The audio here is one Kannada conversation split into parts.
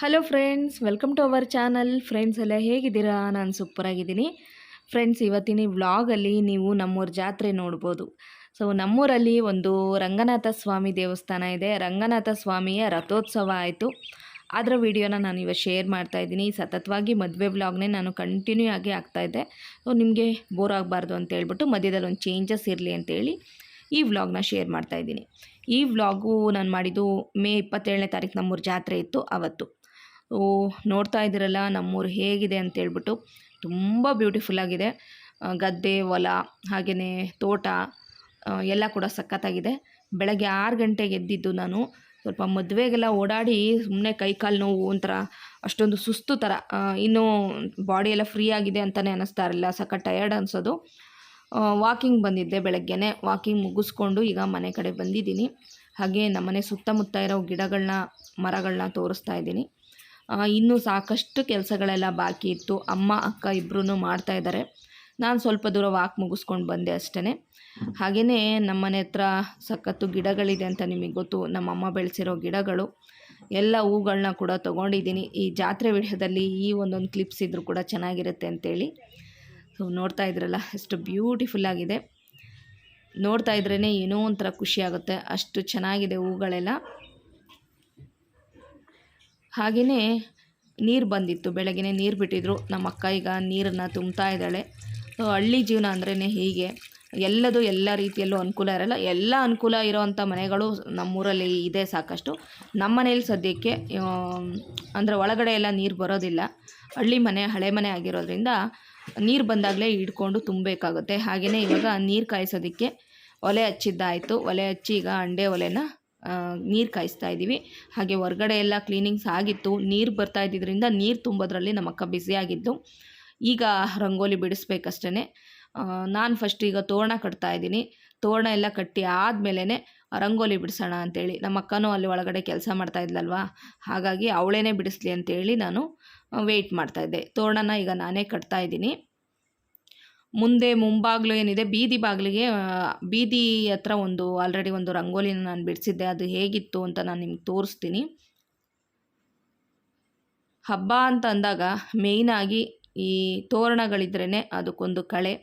Hello friends, welcome to our channel. Friends ಎಲ್ಲ ಹೇಗಿದ್ದೀರಾ? ನಾನು ಸೂಪರಾಗಿದ್ದೀನಿ. ಫ್ರೆಂಡ್ಸ್, ಇವತ್ತಿನ ವ್ಲಾಗಲ್ಲಿ ನೀವು ನಮ್ಮೂರ ಜಾತ್ರೆ ನೋಡ್ಬೋದು. ಸೊ ನಮ್ಮೂರಲ್ಲಿ ಒಂದು ರಂಗನಾಥ ಸ್ವಾಮಿ ದೇವಸ್ಥಾನ ಇದೆ. ರಂಗನಾಥ ಸ್ವಾಮಿಯ ರಥೋತ್ಸವ ಆಯಿತು. ಅದರ ವಿಡಿಯೋನ ನಾನು ಇವತ್ತು ಶೇರ್ ಮಾಡ್ತಾಯಿದ್ದೀನಿ. ಸತತವಾಗಿ ಮದುವೆ ವ್ಲಾಗ್ನೇ ನಾನು ಕಂಟಿನ್ಯೂ ಆಗಿ ಆಗ್ತಾಯಿದ್ದೆ. ಸೊ ನಿಮಗೆ ಬೋರ್ ಆಗಬಾರ್ದು ಅಂತ ಹೇಳ್ಬಿಟ್ಟು ಮಧ್ಯದಲ್ಲಿ ಒಂದು ಚೇಂಜಸ್ ಇರಲಿ ಅಂತೇಳಿ ಈ ವ್ಲಾಗ್ನ ಶೇರ್ ಮಾಡ್ತಾಯಿದ್ದೀನಿ. ಈ ವ್ಲಾಗು ನಾನು ಮಾಡಿದ್ದು ಮೇ 27ನೇ ತಾರೀಕು ನಮ್ಮೂರ ಜಾತ್ರೆ ಇತ್ತು ಅವತ್ತು. ನೋಡ್ತಾ ಇದ್ದೀರಲ್ಲ ನಮ್ಮೂರು ಹೇಗಿದೆ ಅಂತೇಳ್ಬಿಟ್ಟು, ತುಂಬ ಬ್ಯೂಟಿಫುಲ್ಲಾಗಿದೆ. ಗದ್ದೆ, ಹೊಲ, ಹಾಗೆಯೇ ತೋಟ ಎಲ್ಲ ಕೂಡ ಸಖತ್ತಾಗಿದೆ. ಬೆಳಗ್ಗೆ 6 ಗಂಟೆಗೆ ಎದ್ದಿದ್ದು ನಾನು. ಸ್ವಲ್ಪ ಮದುವೆಗೆಲ್ಲ ಓಡಾಡಿ ಸುಮ್ಮನೆ ಕೈಕಾಲು ನೋವು, ಒಂಥರ ಅಷ್ಟೊಂದು ಸುಸ್ತು ಥರ, ಇನ್ನೂ ಬಾಡಿ ಎಲ್ಲ ಫ್ರೀ ಆಗಿದೆ ಅಂತಲೇ ಅನ್ನಿಸ್ತಾ ಇರಲಿಲ್ಲ. ಸಖತ್ ಟಯರ್ಡ್ ಅನಿಸೋದು. ವಾಕಿಂಗ್ ಬಂದಿದ್ದೆ ಬೆಳಗ್ಗೆನೇ. ವಾಕಿಂಗ್ ಮುಗಿಸ್ಕೊಂಡು ಈಗ ಮನೆ ಕಡೆ ಬಂದಿದ್ದೀನಿ. ಹಾಗೆ ನಮ್ಮನೆ ಸುತ್ತಮುತ್ತ ಇರೋ ಗಿಡಗಳನ್ನ, ಮರಗಳನ್ನ ತೋರಿಸ್ತಾ ಇದ್ದೀನಿ. ಇನ್ನೂ ಸಾಕಷ್ಟು ಕೆಲಸಗಳೆಲ್ಲ ಬಾಕಿ ಇತ್ತು. ಅಮ್ಮ ಅಕ್ಕ ಇಬ್ಬರೂ ಮಾಡ್ತಾಯಿದ್ದಾರೆ. ನಾನು ಸ್ವಲ್ಪ ದೂರ ವಾಕ್ ಮುಗಿಸ್ಕೊಂಡು ಬಂದೆ ಅಷ್ಟೇ. ಹಾಗೆಯೇ ನಮ್ಮನೆ ಹತ್ರ ಸಖತ್ತು ಗಿಡಗಳಿದೆ ಅಂತ ನಿಮಗೆ ಗೊತ್ತು. ನಮ್ಮಮ್ಮ ಬೆಳೆಸಿರೋ ಗಿಡಗಳು, ಎಲ್ಲ ಹೂಗಳನ್ನ ಕೂಡ ತೊಗೊಂಡಿದ್ದೀನಿ. ಈ ಜಾತ್ರೆ ವಿಡಿಯೋದಲ್ಲಿ ಈ ಒಂದೊಂದು ಕ್ಲಿಪ್ಸ್ ಇದ್ದರೂ ಕೂಡ ಚೆನ್ನಾಗಿರುತ್ತೆ ಅಂತೇಳಿ. ಸೊ ನೋಡ್ತಾ ಇದ್ರಲ್ಲ ಎಷ್ಟು ಬ್ಯೂಟಿಫುಲ್ಲಾಗಿದೆ. ನೋಡ್ತಾ ಇದ್ರೇ ಏನೋ ಒಂಥರ ಖುಷಿಯಾಗುತ್ತೆ, ಅಷ್ಟು ಚೆನ್ನಾಗಿದೆ ಹೂಗಳೆಲ್ಲ. ಹಾಗೆಯೇ ನೀರು ಬಂದಿತ್ತು, ಬೆಳಗ್ಗೆ ನೀರು ಬಿಟ್ಟಿದ್ರು. ನಮ್ಮ ಅಕ್ಕ ಈಗ ನೀರನ್ನು ತುಂಬ್ತಾ ಇದ್ದಾಳೆ. ಹಳ್ಳಿ ಜೀವನ ಅಂದ್ರೇ ಹೀಗೆ, ಎಲ್ಲ ರೀತಿಯಲ್ಲೂ ಅನುಕೂಲ ಇರಲ್ಲ. ಎಲ್ಲ ಅನುಕೂಲ ಇರೋವಂಥ ಮನೆಗಳು ನಮ್ಮೂರಲ್ಲಿ ಇದೆ ಸಾಕಷ್ಟು. ನಮ್ಮ ಮನೇಲಿ ಸದ್ಯಕ್ಕೆ ಅಂದರೆ ಒಳಗಡೆ ಎಲ್ಲ ನೀರು ಬರೋದಿಲ್ಲ. ಹಳ್ಳಿ ಮನೆ, ಹಳೆ ಮನೆ ಆಗಿರೋದ್ರಿಂದ ನೀರು ಬಂದಾಗಲೇ ಹಿಡ್ಕೊಂಡು ತುಂಬಬೇಕಾಗುತ್ತೆ. ಹಾಗೆಯೇ ಇವಾಗ ನೀರು ಕಾಯಿಸೋದಕ್ಕೆ ಒಲೆ ಹಚ್ಚಿದ್ದಾಯಿತು. ಒಲೆ ಹಚ್ಚಿ ಈಗ ಅಂಡೆ ಒಲೆನ ನೀರು ಕಾಯಿಸ್ತಾ ಇದ್ದೀವಿ. ಹಾಗೆ ಹೊರಗಡೆ ಎಲ್ಲ ಕ್ಲೀನಿಂಗ್ಸ್ ಆಗಿತ್ತು. ನೀರು ಬರ್ತಾ ಇದ್ದಿದ್ದರಿಂದ ನೀರು ತುಂಬೋದ್ರಲ್ಲಿ ನಮ್ಮ ಅಕ್ಕ ಬ್ಯುಸಿಯಾಗಿದ್ದು. ಈಗ ರಂಗೋಲಿ ಬಿಡಿಸ್ಬೇಕಷ್ಟೇ. ನಾನು ಫಸ್ಟ್ ಈಗ ತೋರಣ ಕಟ್ತಾ ಇದ್ದೀನಿ. ತೋರಣ ಎಲ್ಲ ಕಟ್ಟಿ ಆದಮೇಲೆ ರಂಗೋಲಿ ಬಿಡಿಸೋಣ ಅಂತೇಳಿ. ನಮ್ಮ ಅಕ್ಕನೂ ಅಲ್ಲಿ ಒಳಗಡೆ ಕೆಲಸ ಮಾಡ್ತಾ ಇದ್ಲಲ್ವ, ಹಾಗಾಗಿ ಅವಳೇನೇ ಬಿಡಿಸ್ಲಿ ಅಂತೇಳಿ ನಾನು ವೆಯ್ಟ್ ಮಾಡ್ತಾಯಿದ್ದೆ. ತೋರಣನ ಈಗ ನಾನೇ ಕಟ್ತಾ ಇದ್ದೀನಿ. ಮುಂಬಾಗಿಲು ಏನಿದೆ, ಬೀದಿ ಹತ್ರ ಆಲ್ರೆಡಿ ಒಂದು ರಂಗೋಲಿನ ನಾನು ಬಿಡಿಸಿದ್ದೆ. ಅದು ಹೇಗಿತ್ತು ಅಂತ ನಾನು ನಿಮ್ಗೆ ತೋರಿಸ್ತೀನಿ. ಹಬ್ಬ ಅಂತ ಅಂದಾಗ ಮೇಯ್ನಾಗಿ ಈ ತೋರಣಗಳಿದ್ರೇ ಅದಕ್ಕೊಂದು ಕಳೆ.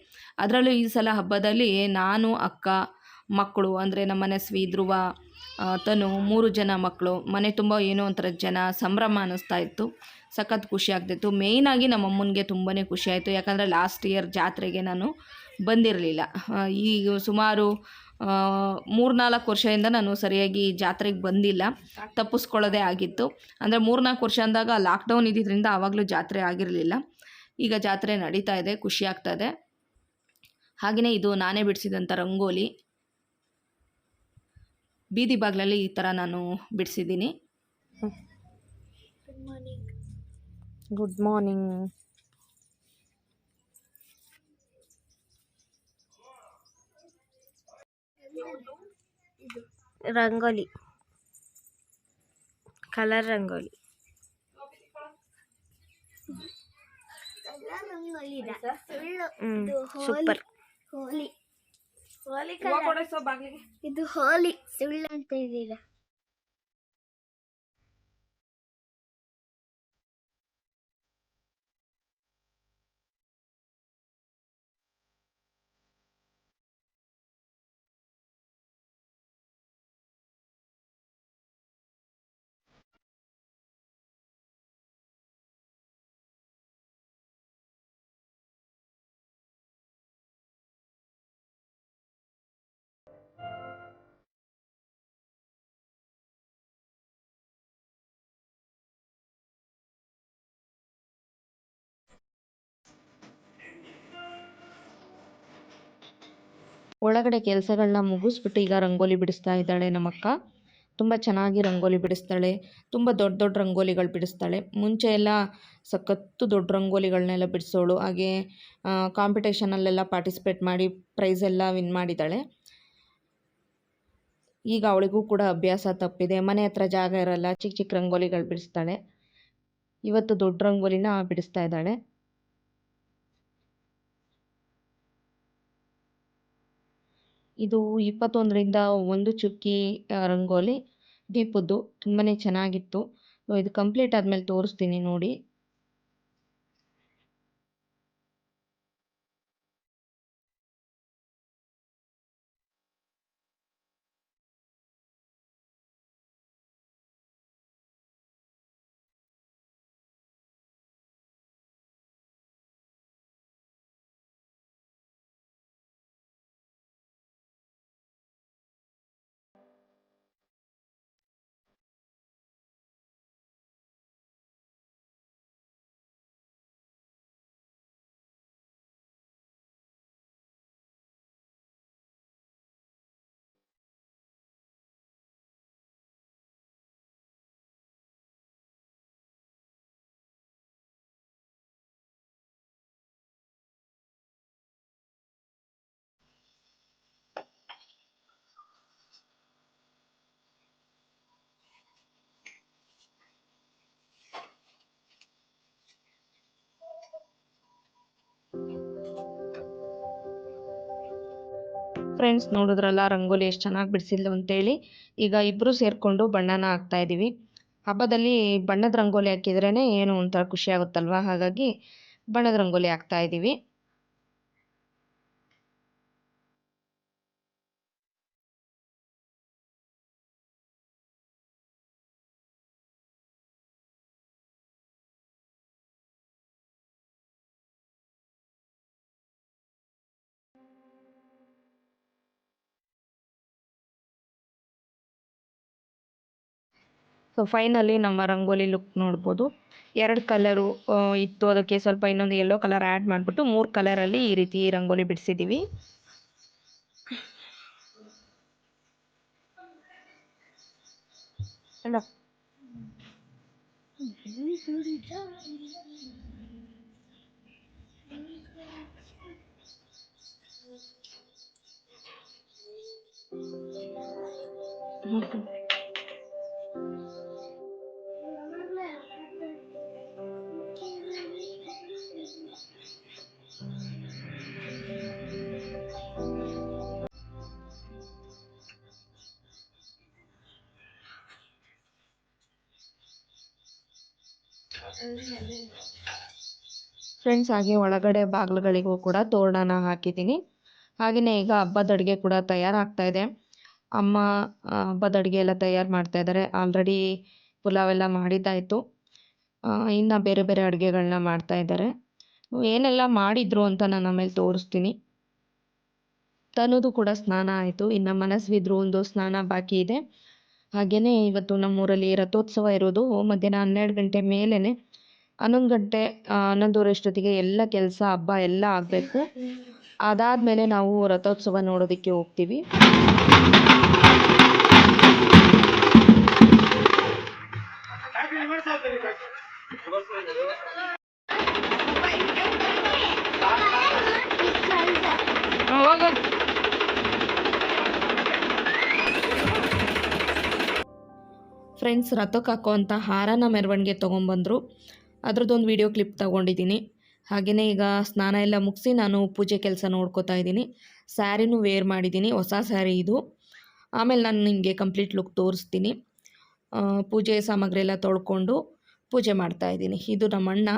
ಅದರಲ್ಲೂ ಈ ಸಲ ಹಬ್ಬದಲ್ಲಿ ನಾನು, ಅಕ್ಕ, ಮಕ್ಕಳು ಅಂದರೆ ನಮ್ಮನೆ ಧ್ರುವ, ತನು 3 ಜನ ಮಕ್ಕಳು, ಮನೆ ತುಂಬ ಏನೋ ಒಂಥರ ಜನ, ಸಂಭ್ರಮ ಅನ್ನಿಸ್ತಾ ಇತ್ತು. ಸಖತ್ ಖುಷಿ ಆಗ್ತಿತ್ತು. ಮೇಯ್ನಾಗಿ ನಮ್ಮ ಅಮ್ಮನಿಗೆ ತುಂಬಾ ಖುಷಿ ಆಯಿತು. ಯಾಕಂದರೆ ಲಾಸ್ಟ್ ಇಯರ್ ಜಾತ್ರೆಗೆ ನಾನು ಬಂದಿರಲಿಲ್ಲ. ಈಗ ಸುಮಾರು 3-4 ವರ್ಷದಿಂದ ನಾನು ಸರಿಯಾಗಿ ಜಾತ್ರೆಗೆ ಬಂದಿಲ್ಲ, ತಪ್ಪಿಸ್ಕೊಳ್ಳೋದೇ ಆಗಿತ್ತು. ಅಂದರೆ 3-4 ವರ್ಷ ಅಂದಾಗ ಲಾಕ್ಡೌನ್ ಇದ್ದಿದ್ದರಿಂದ ಆವಾಗಲೂ ಜಾತ್ರೆ ಆಗಿರಲಿಲ್ಲ. ಈಗ ಜಾತ್ರೆ ನಡೀತಾ ಇದೆ, ಖುಷಿ ಆಗ್ತಾಯಿದೆ. ಹಾಗೆಯೇ ಇದು ನಾನೇ ಬಿಡಿಸಿದಂಥ ರಂಗೋಲಿ. ಬೀದಿ ಬಾಗಿಲಲ್ಲಿ ಈ ಥರ ನಾನು ಬಿಡಿಸಿದ್ದೀನಿ. Good morning. Rangoli, colour rangoli. Super. ಇದು ಹೋಲಿ ಸುಳ್ಳು ಅಂತ ಇದ್ದೀರಾ? ಒಳಗಡೆ ಕೆಲಸಗಳನ್ನ ಮುಗಿಸ್ಬಿಟ್ಟು ಈಗ ರಂಗೋಲಿ ಬಿಡಿಸ್ತಾ ಇದ್ದಾಳೆ ನಮ್ಮಕ್ಕ. ತುಂಬ ಚೆನ್ನಾಗಿ ರಂಗೋಲಿ ಬಿಡಿಸ್ತಾಳೆ. ತುಂಬ ದೊಡ್ಡ ದೊಡ್ಡ ರಂಗೋಲಿಗಳು ಬಿಡಿಸ್ತಾಳೆ. ಮುಂಚೆ ಎಲ್ಲ ಸಖತ್ತು ದೊಡ್ಡ ರಂಗೋಲಿಗಳನ್ನೆಲ್ಲ ಬಿಡಿಸೋಳು. ಹಾಗೆ ಕಾಂಪಿಟೇಷನಲ್ಲೆಲ್ಲ ಪಾರ್ಟಿಸಿಪೇಟ್ ಮಾಡಿ ಪ್ರೈಸ್ ಎಲ್ಲ ವಿನ್ ಮಾಡಿದ್ದಾಳೆ. ಈಗ ಅವಳಿಗೂ ಕೂಡ ಅಭ್ಯಾಸ ತಪ್ಪಿದೆ. ಮನೆ ಹತ್ರ ಜಾಗ ಇರಲ್ಲ, ಚಿಕ್ಕ ಚಿಕ್ಕ ರಂಗೋಲಿಗಳು ಬಿಡಿಸ್ತಾಳೆ. ಇವತ್ತು ದೊಡ್ಡ ರಂಗೋಲಿನ ಬಿಡಿಸ್ತಾ ಇದ್ದಾಳೆ. ಇದು 21ರಿಂದ 1 ಚುಕ್ಕಿ ರಂಗೋಲಿ ದೀಪದ್ದು. ತುಂಬಾ ಚೆನ್ನಾಗಿತ್ತು. ಸೊ ಇದು ಕಂಪ್ಲೀಟ್ ಆದಮೇಲೆ ತೋರಿಸ್ತೀನಿ ನೋಡಿ. ಫ್ರೆಂಡ್ಸ್ ನೋಡಿದ್ರಲ್ಲ ರಂಗೋಲಿ ಎಷ್ಟು ಚೆನ್ನಾಗಿ ಬಿಡಿಸಿದ್ಲು ಅಂತೇಳಿ. ಈಗ ಇಬ್ಬರು ಸೇರಿಕೊಂಡು ಬಣ್ಣನ ಹಾಕ್ತಾ ಇದ್ದೀವಿ. ಹಬ್ಬದಲ್ಲಿ ಬಣ್ಣದ ರಂಗೋಲಿ ಹಾಕಿದ್ರೇ ಏನೋ ಒಂಥರ ಖುಷಿ ಆಗುತ್ತಲ್ವಾ, ಹಾಗಾಗಿ ಬಣ್ಣದ ರಂಗೋಲಿ ಹಾಕ್ತಾ ಇದ್ದೀವಿ. ಸೊ ಫೈನಲಿ ನಮ್ಮ ರಂಗೋಲಿ ಲುಕ್ ನೋಡ್ಬೋದು. 2 ಕಲರು ಇತ್ತು, ಅದಕ್ಕೆ ಸ್ವಲ್ಪ ಇನ್ನೊಂದು ಯೆಲ್ಲೋ ಕಲರ್ ಆ್ಯಡ್ ಮಾಡಿಬಿಟ್ಟು 3 ಕಲರಲ್ಲಿ ಈ ರೀತಿ ರಂಗೋಲಿ ಬಿಡಿಸಿದ್ದೀವಿ. ಅಲ್ಲ ಫ್ರೆಂಡ್ಸ್, ಹಾಗೆ ಒಳಗಡೆ ಬಾಗಿಲುಗಳಿಗೂ ಕೂಡ ತೋರಣನ ಹಾಕಿದ್ದೀನಿ. ಹಾಗೆಯೇ ಈಗ ಹಬ್ಬದ ಅಡುಗೆ ಕೂಡ ತಯಾರಾಗ್ತಾ ಇದೆ. ಅಮ್ಮ ಹಬ್ಬದ ಅಡುಗೆ ಎಲ್ಲ ತಯಾರು ಮಾಡ್ತಾ ಇದ್ದಾರೆ. ಆಲ್ರೆಡಿ ಪುಲಾವ್ ಎಲ್ಲ ಮಾಡಿದ್ದಾಯಿತು. ಇನ್ನು ಬೇರೆ ಬೇರೆ ಅಡುಗೆಗಳನ್ನ ಮಾಡ್ತಾ ಇದ್ದಾರೆ. ಏನೆಲ್ಲ ಮಾಡಿದ್ರು ಅಂತ ನಾನು ಆಮೇಲೆ ತೋರಿಸ್ತೀನಿ. ತನುದು ಕೂಡ ಸ್ನಾನ ಆಯಿತು. ಇನ್ನು ಮನಸ್ವಿದ್ರು ಒಂದು ಸ್ನಾನ ಬಾಕಿ ಇದೆ. ಹಾಗೆಯೇ ಇವತ್ತು ನಮ್ಮೂರಲ್ಲಿ ರಥೋತ್ಸವ ಇರೋದು ಮಧ್ಯಾಹ್ನ 12 ಗಂಟೆ ಮೇಲೇ. 11 ಗಂಟೆ 11:30 ಅಷ್ಟೊತ್ತಿಗೆ ಎಲ್ಲ ಕೆಲಸ ಹಬ್ಬ ಎಲ್ಲ ಆಗಬೇಕು. ಅದಾದಮೇಲೆ ನಾವು ರಥೋತ್ಸವ ನೋಡೋದಕ್ಕೆ ಹೋಗ್ತೀವಿ. ಫ್ರೆಂಡ್ಸ್, ರಥಕ್ಕೆ ಹಾಕೋವಂಥ ಹಾರನ ಮೆರವಣಿಗೆ ತೊಗೊಂಬಂದರು. ಅದ್ರದ್ದೊಂದು ವಿಡಿಯೋ ಕ್ಲಿಪ್ ತೊಗೊಂಡಿದ್ದೀನಿ. ಹಾಗೆಯೇ ಈಗ ಸ್ನಾನ ಎಲ್ಲ ಮುಗಿಸಿ ನಾನು ಪೂಜೆ ಕೆಲಸ ನೋಡ್ಕೋತಾ ಇದ್ದೀನಿ. ಸ್ಯಾರಿನೂ ವೇರ್ ಮಾಡಿದ್ದೀನಿ, ಹೊಸ ಸ್ಯಾರಿ ಇದು. ಆಮೇಲೆ ನಾನು ನಿಮಗೆ ಕಂಪ್ಲೀಟ್ ಲುಕ್ ತೋರಿಸ್ತೀನಿ. ಪೂಜೆ ಸಾಮಗ್ರಿ ಎಲ್ಲ ತೊಳ್ಕೊಂಡು ಪೂಜೆ ಮಾಡ್ತಾಯಿದ್ದೀನಿ. ಇದು ನಮ್ಮಣ್ಣ.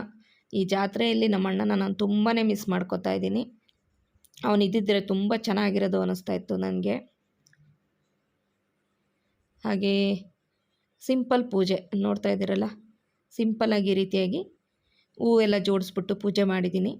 ಈ ಜಾತ್ರೆಯಲ್ಲಿ ನಮ್ಮಣ್ಣನ ನಾನು ತುಂಬಾ ಮಿಸ್ ಮಾಡ್ಕೋತಾ ಇದ್ದೀನಿ. ಅವನು ಇದ್ದಿದ್ದರೆ ತುಂಬ ಚೆನ್ನಾಗಿರೋದು ಅನ್ನಿಸ್ತಾ ಇತ್ತು ನನಗೆ. ಹಾಗೇ ಸಿಂಪಲ್ ಪೂಜೆ ನೋಡ್ತಾ ಇದ್ದೀರಲ್ಲ, ಸಿಂಪಲ್ಲಾಗಿ ಈ ರೀತಿಯಾಗಿ ಹೂವೆಲ್ಲ ಜೋಡಿಸ್ಬಿಟ್ಟು ಪೂಜೆ ಮಾಡಿದ್ದೀನಿ.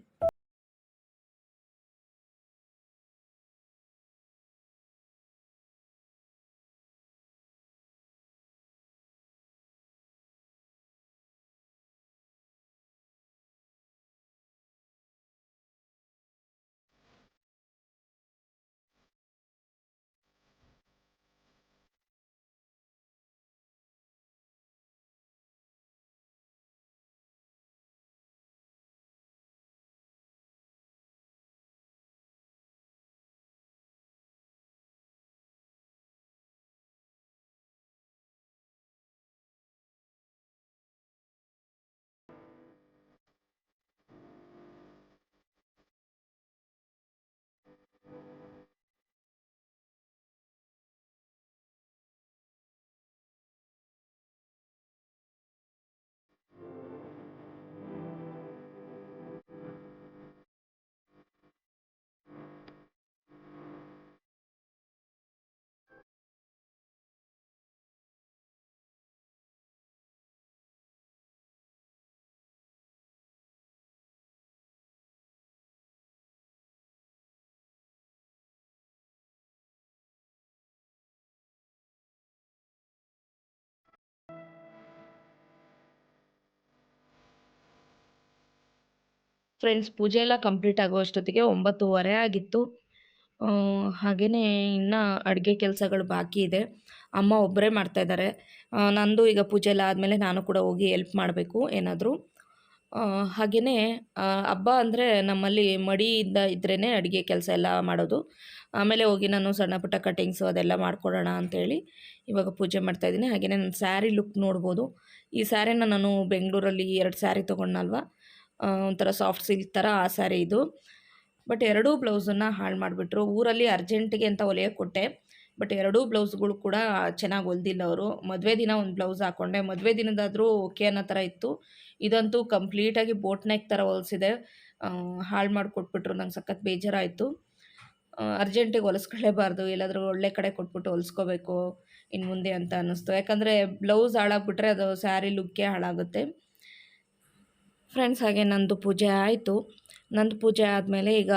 ಫ್ರೆಂಡ್ಸ್ ಪೂಜೆ ಎಲ್ಲ ಕಂಪ್ಲೀಟ್ ಆಗೋ ಅಷ್ಟೊತ್ತಿಗೆ 9:30 ಆಗಿತ್ತು. ಹಾಗೆಯೇ ಇನ್ನು ಅಡುಗೆ ಕೆಲಸಗಳು ಬಾಕಿ ಇದೆ. ಅಮ್ಮ ಒಬ್ಬರೇ ಮಾಡ್ತಾಯಿದ್ದಾರೆ. ನಂದು ಈಗ ಪೂಜೆ ಎಲ್ಲ ಆದಮೇಲೆ ನಾನು ಕೂಡ ಹೋಗಿ ಹೆಲ್ಪ್ ಮಾಡಬೇಕು ಏನಾದರೂ. ಹಾಗೆಯೇ ಹಬ್ಬ ಅಂದರೆ ನಮ್ಮಲ್ಲಿ ಮಡಿಯಿಂದ ಇದ್ರೇ ಅಡುಗೆ ಕೆಲಸ ಎಲ್ಲ ಮಾಡೋದು. ಆಮೇಲೆ ಹೋಗಿ ನಾನು ಸಣ್ಣ ಪುಟ್ಟ ಕಟಿಂಗ್ಸು ಅದೆಲ್ಲ ಮಾಡ್ಕೊಡೋಣ ಅಂಥೇಳಿ ಇವಾಗ ಪೂಜೆ ಮಾಡ್ತಾಯಿದ್ದೀನಿ. ಹಾಗೆಯೇ ನನ್ನ ಸ್ಯಾರಿ ಲುಕ್ ನೋಡ್ಬೋದು. ಈ ಸ್ಯಾರಿನ ನಾನು ಬೆಂಗಳೂರಲ್ಲಿ 2 ಸ್ಯಾರಿ ತೊಗೊಂಡ್ನಲ್ವ, ಒಂಥರ ಸಾಫ್ಟ್ ಸಿಲ್ಕ್ ಥರ ಆ ಸ್ಯಾರಿ ಇದು. ಬಟ್ ಎರಡೂ ಬ್ಲೌಸನ್ನು ಹಾಳು ಮಾಡಿಬಿಟ್ರು. ಊರಲ್ಲಿ ಅರ್ಜೆಂಟಿಗೆ ಅಂತ ಹೊಲಿಯೋಕ್ಕೆ ಕೊಟ್ಟೆ. ಬಟ್ ಎರಡೂ ಬ್ಲೌಸ್ಗಳು ಕೂಡ ಚೆನ್ನಾಗಿ ಹೊಲ್ದಿಲ್ಲ ಅವರು. ಮದುವೆ ದಿನ ಒಂದು ಬ್ಲೌಸ್ ಹಾಕ್ಕೊಂಡೆ, ಮದುವೆ ದಿನದಾದರೂ ಓಕೆ ಅನ್ನೋ ಥರ ಇತ್ತು. ಇದಂತೂ ಕಂಪ್ಲೀಟಾಗಿ ಬೋಟ್ ನೆಕ್ ಥರ ಹೊಲಿಸಿದೆ. ಹಾಳು ಮಾಡಿಕೊಟ್ಬಿಟ್ರು. ನಂಗೆ ಸಖತ್ ಬೇಜಾರಾಯಿತು. ಅರ್ಜೆಂಟಿಗೆ ಹೊಲಿಸ್ಕೊಳ್ಳೇಬಾರ್ದು, ಎಲ್ಲಾದರೂ ಒಳ್ಳೆ ಕಡೆ ಕೊಟ್ಬಿಟ್ಟು ಹೊಲಿಸ್ಕೋಬೇಕು ಇನ್ನು ಮುಂದೆ ಅಂತ ಅನ್ನಿಸ್ತು. ಯಾಕಂದರೆ ಬ್ಲೌಸ್ ಹಾಳಾಗ್ಬಿಟ್ರೆ ಅದು ಸ್ಯಾರಿ ಲುಕ್ಕೇ ಹಾಳಾಗುತ್ತೆ. ಫ್ರೆಂಡ್ಸ್, ಹಾಗೆ ನಂದು ಪೂಜೆ ಆಯಿತು. ನಂದು ಪೂಜೆ ಆದಮೇಲೆ ಈಗ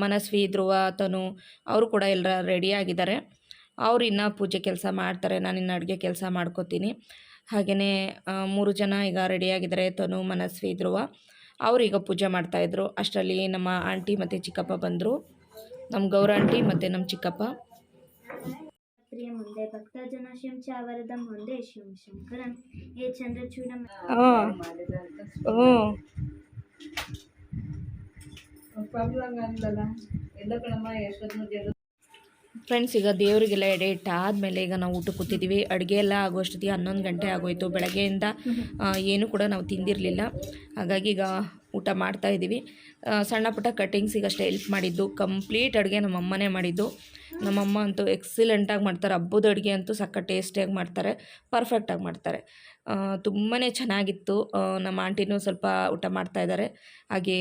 ಮನಸ್ವಿ, ಧ್ರುವ, ತನು ಅವರು ಕೂಡ ಎಲ್ಲರ ರೆಡಿಯಾಗಿದ್ದಾರೆ. ಅವ್ರು ಇನ್ನೂ ಪೂಜೆ ಕೆಲಸ ಮಾಡ್ತಾರೆ, ನಾನು ಇನ್ನು ಅಡುಗೆ ಕೆಲಸ ಮಾಡ್ಕೋತೀನಿ. ಹಾಗೆಯೇ 3 ಜನ ಈಗ ರೆಡಿಯಾಗಿದ್ದಾರೆ, ತನು, ಮನಸ್ವಿ, ಧ್ರುವ. ಅವರೀಗ ಪೂಜೆ ಮಾಡ್ತಾಯಿದ್ರು. ಅಷ್ಟರಲ್ಲಿ ನಮ್ಮ ಆಂಟಿ ಮತ್ತು ಚಿಕ್ಕಪ್ಪ ಬಂದರು. ನಮ್ಮ ಗೌರ ಆಂಟಿ ಮತ್ತು ನಮ್ಮ ಚಿಕ್ಕಪ್ಪ. ಮುಂದೆ ಭಕ್ತಜನ ಶಿಂಚಾವರದ ಮುಂದೆ ಶಿವ ಶಂಕರನ್ ಏ ಚಂದ್ರಚೂಡ. ಫ್ರೆಂಡ್ಸ್, ಈಗ ದೇವರಿಗೆಲ್ಲ ಎಡೆ ಇಟ್ಟಾದಮೇಲೆ ಈಗ ನಾವು ಊಟಕ್ಕೆ ಕೂತಿದ್ದೀವಿ. ಅಡುಗೆ ಎಲ್ಲ ಆಗೋಷ್ಟೊತ್ತಿಗೆ 11 ಗಂಟೆ ಆಗೋಯಿತು. ಬೆಳಗ್ಗೆಯಿಂದ ಏನೂ ಕೂಡ ನಾವು ತಿಂದಿರಲಿಲ್ಲ. ಹಾಗಾಗಿ ಈಗ ಊಟ ಮಾಡ್ತಾಯಿದ್ದೀವಿ. ಸಣ್ಣ ಪುಟ್ಟ ಕಟ್ಟಿಂಗ್ಸಿಗೆ ಅಷ್ಟೇ ಹೆಲ್ಪ್ ಮಾಡಿದ್ದು. ಕಂಪ್ಲೀಟ್ ಅಡುಗೆ ನಮ್ಮಮ್ಮನೇ ಮಾಡಿದ್ದು. ನಮ್ಮಮ್ಮ ಅಂತೂ ಎಕ್ಸಲೆಂಟಾಗಿ ಮಾಡ್ತಾರೆ. ಹಬ್ಬದ ಅಡುಗೆ ಅಂತೂ ಸಕ್ಕ ಟೇಸ್ಟಿಯಾಗಿ ಮಾಡ್ತಾರೆ, ಪರ್ಫೆಕ್ಟಾಗಿ ಮಾಡ್ತಾರೆ. ತುಂಬಾ ಚೆನ್ನಾಗಿತ್ತು. ನಮ್ಮ ಆಂಟಿನೂ ಸ್ವಲ್ಪ ಊಟ ಮಾಡ್ತಾಯಿದ್ದಾರೆ. ಹಾಗೆ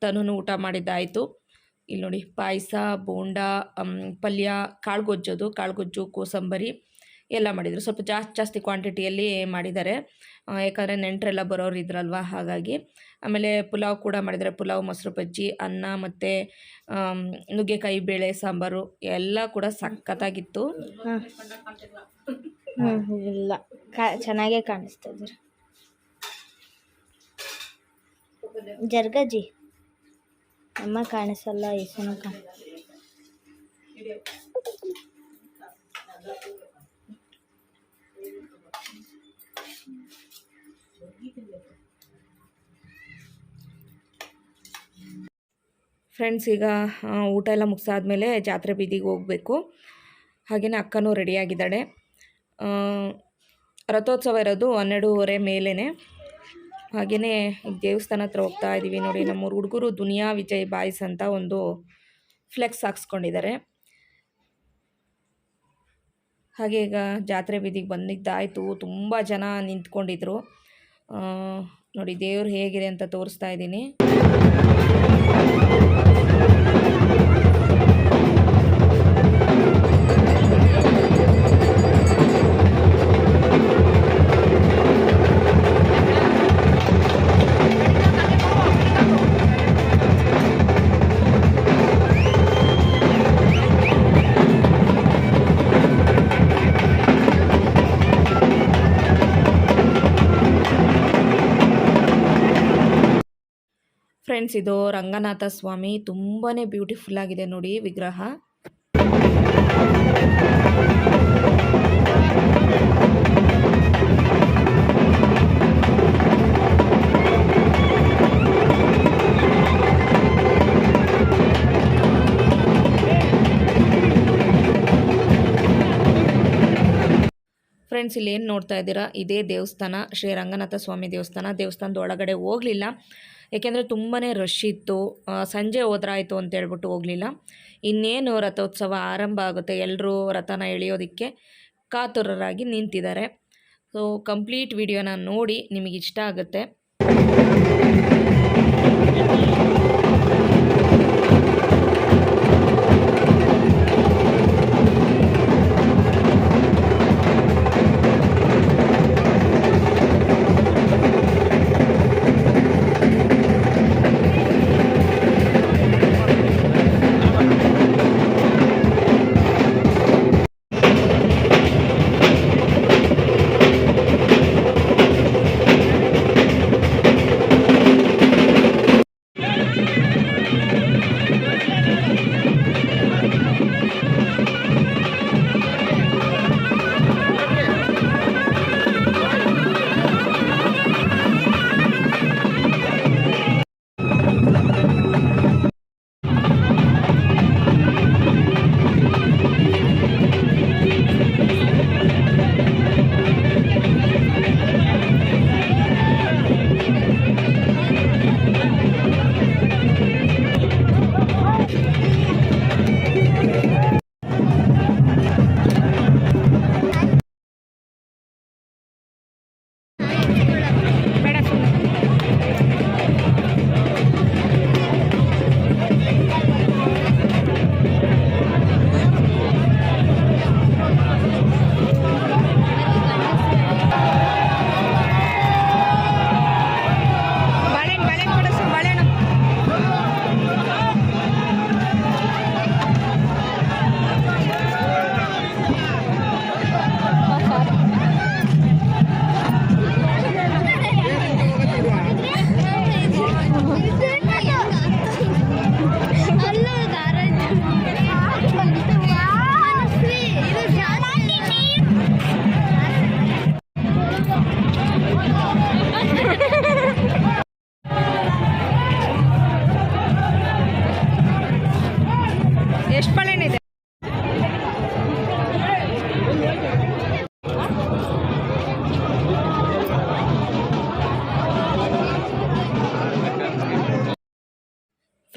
ತನೂ ಊಟ ಮಾಡಿದ್ದಾಯಿತು. ಇಲ್ಲಿ ನೋಡಿ, ಪಾಯಸ, ಬೋಂಡ, ಪಲ್ಯ, ಕಾಳುಗೊಜ್ಜು, ಕೋಸಂಬರಿ ಎಲ್ಲ ಮಾಡಿದರು. ಸ್ವಲ್ಪ ಜಾಸ್ತಿ ಕ್ವಾಂಟಿಟಿಯಲ್ಲಿ ಮಾಡಿದ್ದಾರೆ, ಯಾಕಂದರೆ ನೆಂಟರೆಲ್ಲ ಬರೋರು ಇದ್ರಲ್ವ, ಹಾಗಾಗಿ. ಆಮೇಲೆ ಪುಲಾವ್ ಕೂಡ ಮಾಡಿದ್ದಾರೆ. ಪುಲಾವ್, ಮೊಸರು ಬಜ್ಜಿ, ಅನ್ನ ಮತ್ತು ನುಗ್ಗೆಕಾಯಿ ಬೇಳೆ ಸಾಂಬಾರು ಎಲ್ಲ ಕೂಡ ಸಖತ್ತಾಗಿತ್ತು. ಇಲ್ಲ, ಚೆನ್ನಾಗೇ ಕಾಣಿಸ್ತಾ ಇದ್ದಾರೆ. ಜರ್ಗಜ್ಜಿ ಅಮ್ಮ ಕಾಣಿಸಲ್ಲ, ಈಸನು ಫ್ರೆಂಡ್ಸ್, ಈಗ ಊಟ ಎಲ್ಲ ಮುಗಿಸಾದ್ಮೇಲೆ ಜಾತ್ರೆ ಬೀದಿಗೆ ಹೋಗಬೇಕು. ಹಾಗೆಯೇ ಅಕ್ಕನೂ ರೆಡಿಯಾಗಿದ್ದಾಳೆ. ರಥೋತ್ಸವ ಇರೋದು 12:30 ಮೇಲೇ. ಹಾಗೆಯೇ ದೇವಸ್ಥಾನ ಹತ್ರ ಹೋಗ್ತಾ ಇದ್ದೀವಿ. ನೋಡಿ, ನಮ್ಮ ಹುಡುಗರು ದುನಿಯಾ ವಿಜಯ್ ಬಾಯ್ಸ್ ಅಂತ ಒಂದು ಫ್ಲೆಕ್ಸ್ ಹಾಕ್ಸ್ಕೊಂಡಿದ್ದಾರೆ. ಹಾಗೆ ಈಗ ಜಾತ್ರೆ ಬೀದಿಗೆ ಬಂದಿದ್ದಾಯಿತು. ತುಂಬ ಜನ ನಿಂತ್ಕೊಂಡಿದ್ರು. ನೋಡಿ, ದೇವ್ರು ಹೇಗಿದೆ ಅಂತ ತೋರಿಸ್ತಾ ಇದ್ದೀನಿ. ಫ್ರೆಂಡ್ಸ್, ಇದು ರಂಗನಾಥ ಸ್ವಾಮಿ. ತುಂಬಾ ಬ್ಯೂಟಿಫುಲ್ ಆಗಿದೆ ನೋಡಿ ವಿಗ್ರಹ. ಫ್ರೆಂಡ್ಸ್, ಇಲ್ಲಿ ಏನು ನೋಡ್ತಾ ಇದ್ದೀರಾ, ಇದೇ ದೇವಸ್ಥಾನ, ಶ್ರೀ ರಂಗನಾಥ ಸ್ವಾಮಿ ದೇವಸ್ಥಾನ. ದೇವಸ್ಥಾನದ ಒಳಗಡೆ ಹೋಗಲಿಲ್ಲ, ಏಕೆಂದರೆ ತುಂಬಾ ರಶ್ ಇತ್ತು. ಸಂಜೆ ಹೋದ್ರಾಯಿತು ಅಂತೇಳ್ಬಿಟ್ಟು ಹೋಗಲಿಲ್ಲ. ಇನ್ನೇನು ರಥೋತ್ಸವ ಆರಂಭ ಆಗುತ್ತೆ, ಎಲ್ಲರೂ ರಥನ ಎಳೆಯೋದಕ್ಕೆ ಕಾತುರರಾಗಿ ನಿಂತಿದ್ದಾರೆ. ಸೊ ಕಂಪ್ಲೀಟ್ ವಿಡಿಯೋನ ನೋಡಿ, ನಿಮಗೆ ಇಷ್ಟ ಆಗುತ್ತೆ.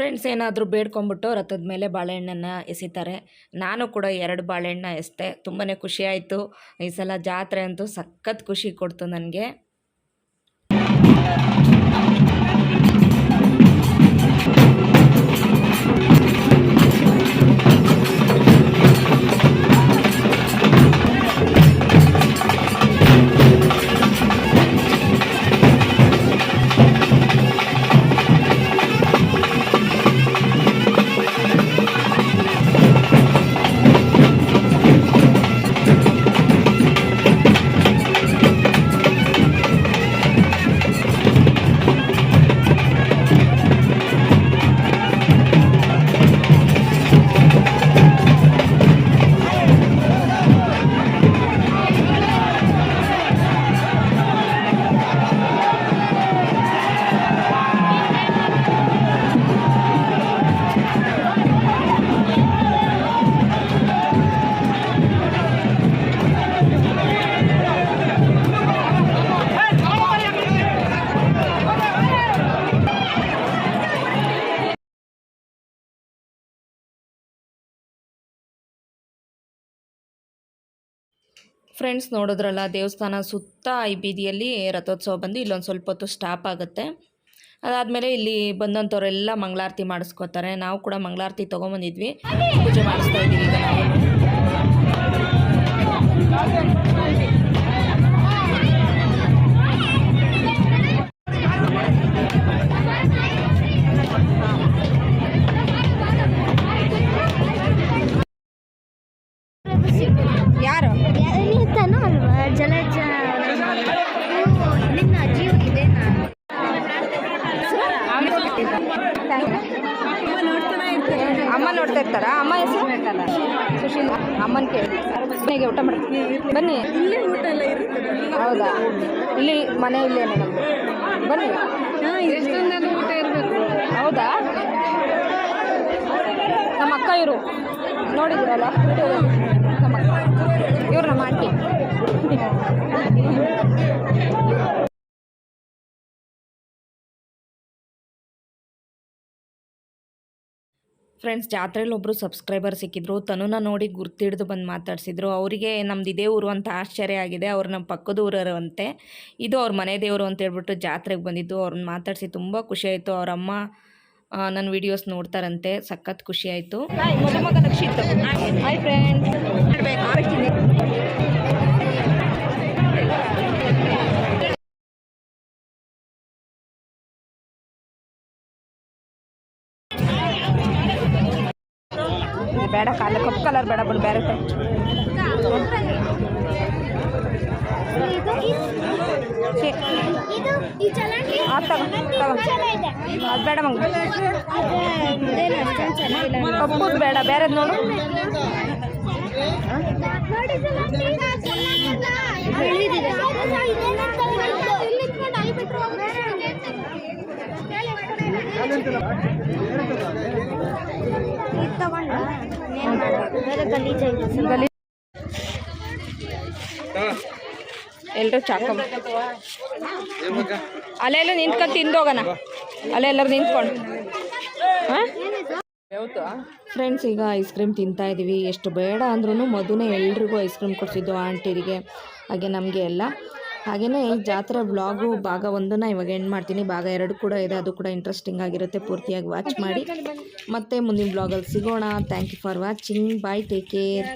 ಫ್ರೆಂಡ್ಸ್ ಏನಾದರೂ ಬೇಡ್ಕೊಂಬಿಟ್ಟು ರಥದ ಮೇಲೆ ಬಾಳೆಹಣ್ಣನ್ನು ಎಸಿತಾರೆ. ನಾನು ಕೂಡ 2 ಬಾಳೆಹಣ್ಣ ಎಸೆದೆ. ತುಂಬಾ ಖುಷಿಯಾಯಿತು. ಈ ಸಲ ಜಾತ್ರೆ ಅಂತೂ ಸಖತ್ ಖುಷಿ ಕೊಡ್ತು ನನಗೆ. ಫ್ರೆಂಡ್ಸ್ ನೋಡಿದ್ರಲ್ಲ, ದೇವಸ್ಥಾನ ಸುತ್ತ ಈ ಬೀದಿಯಲ್ಲಿ ರಥೋತ್ಸವ ಬಂದು ಇಲ್ಲೊಂದು ಸ್ವಲ್ಪ ಹೊತ್ತು ಸ್ಟಾಪ್ ಆಗುತ್ತೆ. ಅದಾದಮೇಲೆ ಇಲ್ಲಿ ಬಂದಂಥವರೆಲ್ಲ ಮಂಗಳಾರತಿ ಮಾಡಿಸ್ಕೋತಾರೆ. ನಾವು ಕೂಡ ಮಂಗಳಾರತಿ ತೊಗೊಂಬಂದಿದ್ವಿ, ಪೂಜೆ ಮಾಡಿಸ್ತಾ ಇದ್ದೀವಿ ಈಗ ನಾವು. ಯಾರು ನೀತನೂ ಅಲ್ವಾ ಜಲಜ ನಿನ್ನ ಅಜ್ಜಿ ಇದೆ. ಅಮ್ಮ ನೋಡ್ತಾ ಇರ್ತಾರಾ? ಅಮ್ಮ ಹೆಸರು ಬೇಕಲ್ಲ, ಸುಶೀಲ. ಅಮ್ಮನ ಕೇಳಿ ಮನೆಗೆ ಊಟ ಮಾಡ್ತೀನಿ ಬನ್ನಿ. ಇಲ್ಲೇ ಊಟ ಎಲ್ಲ ಇರುತ್ತೆ. ಹೌದಾ? ಇಲ್ಲಿ ಮನೆ ಇಲ್ಲೇನೆ ನಮ್ಮದು. ಬನ್ನಿ, ಎಷ್ಟೊಂದು ಊಟ ಇರಬೇಕು. ಹೌದಾ? ನಮ್ಮ ಅಕ್ಕ ಇವರು ನೋಡಿದ್ದೀರಲ್ಲ ವಿಡಿಯೋದಲ್ಲಿ, ನಮ್ಮ ಅಕ್ಕ ಇವ್ರು ನಮ್ಮ ಆಂಟಿ. ಫ್ರೆಂಡ್ಸ್, ಜಾತ್ರೆಯಲ್ಲಿ ಒಬ್ಬರು ಸಬ್ಸ್ಕ್ರೈಬರ್ ಸಿಕ್ಕಿದ್ರು. ತನುನ ನೋಡಿ ಗುರ್ತಿಡ್ದು ಬಂದು ಮಾತಾಡ್ಸಿದ್ರು. ಅವರಿಗೆ ನಮ್ದು ಇದೇ ಊರು ಅಂತ ಆಶ್ಚರ್ಯ ಆಗಿದೆ. ಅವ್ರು ನಮ್ಮ ಪಕ್ಕದ ಊರವರು ಅಂತೆ. ಇದು ಅವ್ರ ಮನೆ ದೇವರು ಅಂತ ಹೇಳ್ಬಿಟ್ಟು ಜಾತ್ರೆಗೆ ಬಂದಿದ್ದು. ಅವ್ರನ್ನ ಮಾತಾಡಿಸಿ ತುಂಬ ಖುಷಿಯಾಯಿತು. ಅವರಮ್ಮ ನನ್ನ ವೀಡಿಯೋಸ್ ನೋಡ್ತಾರಂತೆ. ಸಖತ್ ಖುಷಿಯಾಯಿತು. ಮಗ ನಕ್ಷಿತ್. Hi friends. ಬೇಡ, ಕಪ್ಪು ಕಲರ್ ಬೇಡ, ಬನ್ ಬೇರೆ ಅದು ಬೇಡ ಮಂಗ, ಕಪ್ಪುದು ಬೇಡ, ಬೇರೆದು ನೋಡು. ಎಲ್ಲರೂ ಚಾಕ ಅಲ್ಲೆಲ್ಲ ನಿಂತ್ಕೊಂಡು ತಿಂದೋಗೋಣ. ಅಲ್ಲೆಲ್ಲರೂ ನಿಂತ್ಕೊಂಡು. ಫ್ರೆಂಡ್ಸ್, ಈಗ ಐಸ್ ಕ್ರೀಮ್ ತಿಂತಾ ಇದ್ದೀವಿ. ಎಷ್ಟು ಬೇಡ ಅಂದ್ರೂ ಮದುನೇ ಎಲ್ರಿಗೂ ಐಸ್ ಕ್ರೀಮ್ ಕೊಡಿಸಿದ್ದು, ಆಂಟಿರಿಗೆ ಹಾಗೆ ನಮಗೆ ಎಲ್ಲ. ಹಾಗೆಯೇ ಈ ಜಾತ್ರೆ ವ್ಲಾಗು ಭಾಗ 1ನ ಇವಾಗ ಎಂಡ್ ಮಾಡ್ತೀನಿ. ಭಾಗ 2 ಕೂಡ ಇದೆ, ಅದು ಕೂಡ ಇಂಟ್ರೆಸ್ಟಿಂಗ್ ಆಗಿರುತ್ತೆ. ಪೂರ್ತಿಯಾಗಿ ವಾಚ್ ಮಾಡಿ. ಮತ್ತೆ ಮುಂದಿನ ವ್ಲಾಗಲ್ಲಿ ಸಿಗೋಣ. Thank you for watching. Bye, take care.